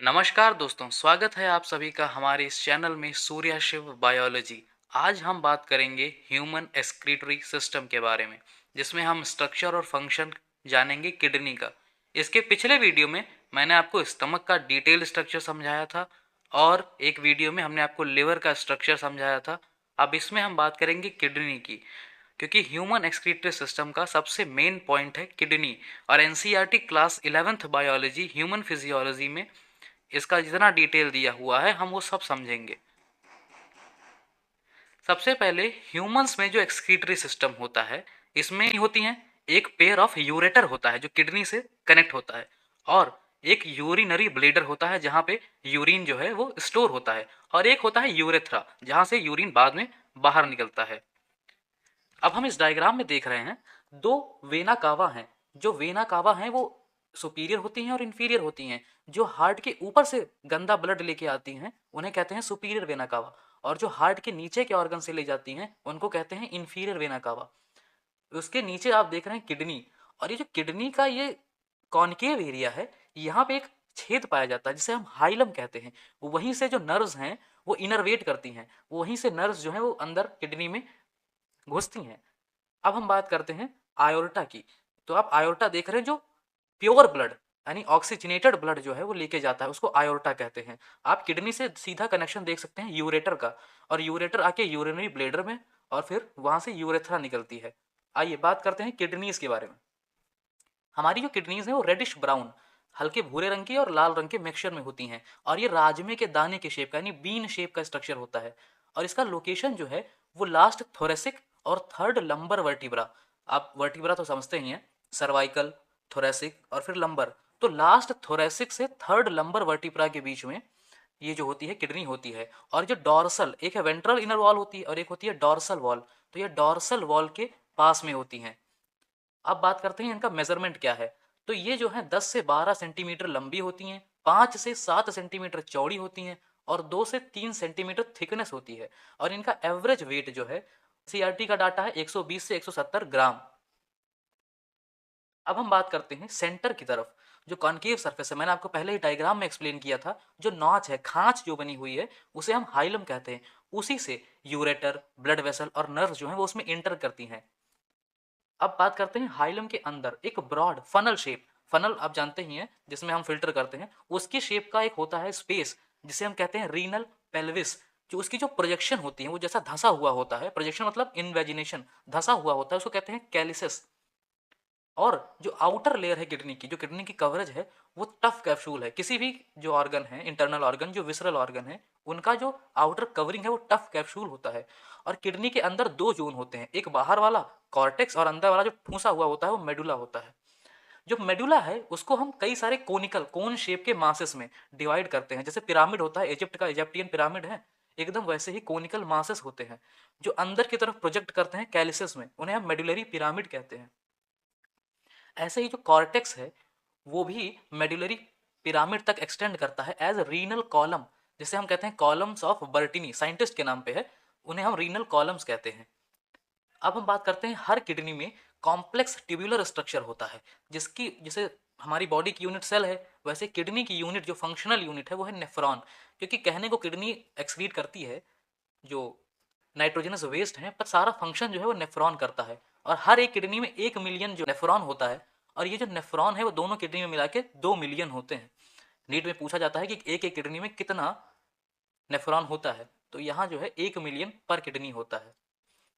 नमस्कार दोस्तों, स्वागत है आप सभी का हमारे इस चैनल में सूर्या शिव बायोलॉजी। आज हम बात करेंगे ह्यूमन एक्सक्रीटरी सिस्टम के बारे में, जिसमें हम स्ट्रक्चर और फंक्शन जानेंगे किडनी का। इसके पिछले वीडियो में मैंने आपको स्टमक का डिटेल स्ट्रक्चर समझाया था और एक वीडियो में हमने आपको लिवर का स्ट्रक्चर समझाया था। अब इसमें हम बात करेंगे किडनी की, क्योंकि ह्यूमन एक्सक्रीटरी सिस्टम का सबसे मेन पॉइंट है किडनी। और NCERT class 11th biology human physiology में इसका जितना डिटेल दिया हुआ है हम वो सब समझेंगे। सबसे पहले ह्यूमंस में जो एक्सक्रीटरी सिस्टम होता है, इसमें होती हैं एक पेयर ऑफ यूरेटर होता है जो किडनी से कनेक्ट होता है, और एक यूरिनरी ब्लेडर होता है जहाँ पे यूरिन जो है वो स्टोर होता है, और एक होता है यूरेथ्रा जहाँ से यूरिन बाद में बाहर निकलता है। अब हम इस डायग्राम में देख रहे हैं दो वेना कावा हैं। जो वेना कावा हैं वो सुपीरियर होती हैं और इन्फीरियर होती हैं। जो हार्ट के ऊपर से गंदा ब्लड लेके आती हैं उन्हें कहते हैं सुपीरियर वेना कावा, और जो हार्ट के नीचे के ऑर्गन से ले जाती हैं उनको कहते हैं इन्फीरियर वेना कावा। उसके नीचे आप देख रहे हैं किडनी, और ये जो किडनी का ये कॉन्केव एरिया है, यहाँ पे एक छेद पाया जाता है जिसे हम हाइलम कहते हैं। वहीं से जो नर्व्स हैं वो इनरवेट करती हैं, वहीं से नर्व्स जो है वो अंदर किडनी में घुसती हैं। अब हम बात करते हैं आयोर्टा की। तो आप आयोर्टा देख रहे हैं, जो प्योर ब्लड यानी ऑक्सीजनेटेड ब्लड जो है वो लेके जाता है, उसको आयोर्टा कहते हैं। आप किडनी से सीधा कनेक्शन देख सकते हैं यूरेटर का, और यूरेटर आके यूरिनरी ब्लेडर में, और फिर वहां से यूरेथ्रा निकलती है। आइए बात करते हैं किडनीज के बारे में। हमारी जो किडनीज है वो रेडिश ब्राउन, हल्के भूरे रंग की और लाल रंग के मिक्सचर में होती हैं, और ये राजमे के दाने के शेप का यानी बीन शेप का स्ट्रक्चर होता है। और इसका लोकेशन जो है वो लास्ट थोरेसिक और थर्ड लंबर वर्टिब्रा। आप वर्टिब्रा तो समझते ही हैं, सर्वाइकल, थोरेसिक और फिर लंबर। तो लास्ट थोरेसिक से थर्ड लंबर वर्टिब्रा के बीच में ये जो होती है किडनी होती है। और जो डॉर्सल, एक है वेंट्रल इनर वॉल होती है और एक होती है डॉर्सल वॉल, तो ये डॉर्सल वॉल के पास में होती हैं। अब बात करते हैं इनका मेजरमेंट क्या है। तो ये जो है 10 से 12 सेंटीमीटर लंबी होती हैं, 5 से 7 सेंटीमीटर चौड़ी होती हैं, और 2 से 3 सेंटीमीटर थिकनेस होती है। और इनका एवरेज वेट जो है, सीआरटी का डाटा है 120 से 170 ग्राम। अब हम बात करते हैं सेंटर की तरफ। जो कॉन्केव सरफेस है, मैंने आपको पहले ही डायग्राम में एक्सप्लेन किया था, जो नॉच है, खांच जो बनी हुई है, उसे हम हाइलम कहते हैं। उसी से यूरेटर, ब्लड वेसल और नर्व जो है वो उसमें इंटर करती हैं। अब बात करते हैं हाइलम के अंदर एक ब्रॉड फनल शेप। फनल आप जानते ही हैं जिसमें हम फिल्टर करते हैं, उसकी शेप का एक होता है स्पेस जिसे हम कहते हैं रीनल पेल्विस। जो उसकी जो प्रोजेक्शन होती है वो जैसा धंसा हुआ होता है, प्रोजेक्शन मतलब इन्वेजिनेशन, धंसा हुआ होता है, उसको कहते हैं कैलिसिस। और जो आउटर लेयर है किडनी की, जो किडनी की कवरेज है, वो टफ कैप्सूल है। किसी भी जो ऑर्गन है, इंटरनल ऑर्गन, जो विसरल ऑर्गन है, उनका जो आउटर कवरिंग है वो टफ कैप्सूल होता है। और किडनी के अंदर दो जोन होते हैं, एक बाहर वाला कॉर्टेक्स, और अंदर वाला जो ठूसा हुआ होता है वो मेडुला होता है। जो मेडुला है उसको हम कई सारे कोनिकल, कोन शेप के मासेस में डिवाइड करते हैं। जैसे पिरामिड होता है, इजिप्ट का इजिप्टियन पिरामिड है, एकदम वैसे ही कोनिकल मासेस होते हैं जो अंदर की तरफ प्रोजेक्ट करते हैं कैलिसिस में, उन्हें हम मेडुलरी पिरामिड कहते हैं। ऐसे ही जो कॉर्टेक्स है वो भी मेडुलरी पिरामिड तक एक्सटेंड करता है एज रीनल कॉलम, जिसे हम कहते हैं कॉलम्स ऑफ बर्टिनी, साइंटिस्ट के नाम पे है, उन्हें हम रीनल कॉलम्स कहते हैं। अब हम बात करते हैं हर किडनी में कॉम्प्लेक्स ट्यूबुलर स्ट्रक्चर होता है, जिसकी, जैसे हमारी बॉडी की यूनिट सेल है, वैसे किडनी की यूनिट, जो फंक्शनल यूनिट है वो है नेफ्रॉन। क्योंकि कहने को किडनी एक्सक्रीट करती है जो नाइट्रोजनस वेस्ट है, पर सारा फंक्शन जो है वो नेफ्रॉन करता है। और हर एक किडनी में 1 मिलियन जो नेफ्रॉन होता है, और ये जो नेफ्रॉन है वो दोनों किडनी में मिला के 2 मिलियन होते हैं। नीट में पूछा जाता है कि एक एक किडनी में कितना नेफ्रॉन होता है, तो यहाँ जो है 1 मिलियन पर किडनी होता है।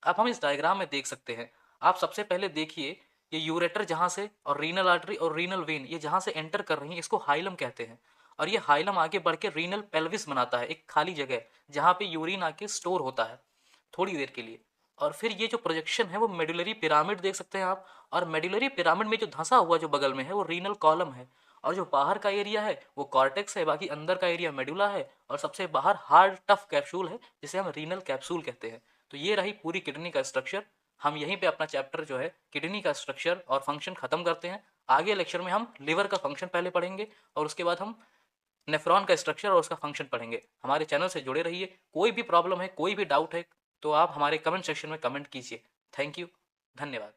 अब हम इस डायग्राम में देख सकते हैं। आप सबसे पहले देखिए, ये यूरेटर जहाँ से, और रीनल आर्टरी और रीनल वेन ये जहाँ से एंटर कर रही हैं, इसको हाइलम कहते हैं। और ये हाइलम आगे बढ़ के रीनल पेल्विस बनाता है, एक खाली जगह जहाँ पे यूरिन आके स्टोर होता है थोड़ी देर के लिए। और फिर ये जो प्रोजेक्शन है वो मेडुलरी पिरामिड देख सकते हैं आप, और मेडुलरी पिरामिड में जो धंसा हुआ जो बगल में है वो रीनल कॉलम है। और जो बाहर का एरिया है वो कॉर्टेक्स है, बाकी अंदर का एरिया मेडुला है, और सबसे बाहर हार्ड टफ कैप्सूल है जिसे हम रीनल कैप्सूल कहते हैं। तो ये रही पूरी किडनी का स्ट्रक्चर। हम यहीं पे अपना चैप्टर जो है किडनी का स्ट्रक्चर और फंक्शन खत्म करते हैं। आगे लेक्चर में हम लिवर का फंक्शन पहले पढ़ेंगे, और उसके बाद हम नेफ्रॉन का स्ट्रक्चर और उसका फंक्शन पढ़ेंगे। हमारे चैनल से जुड़े रहिए। कोई भी प्रॉब्लम है, कोई भी डाउट है, तो आप हमारे कमेंट सेक्शन में कमेंट कीजिए। थैंक यू, धन्यवाद।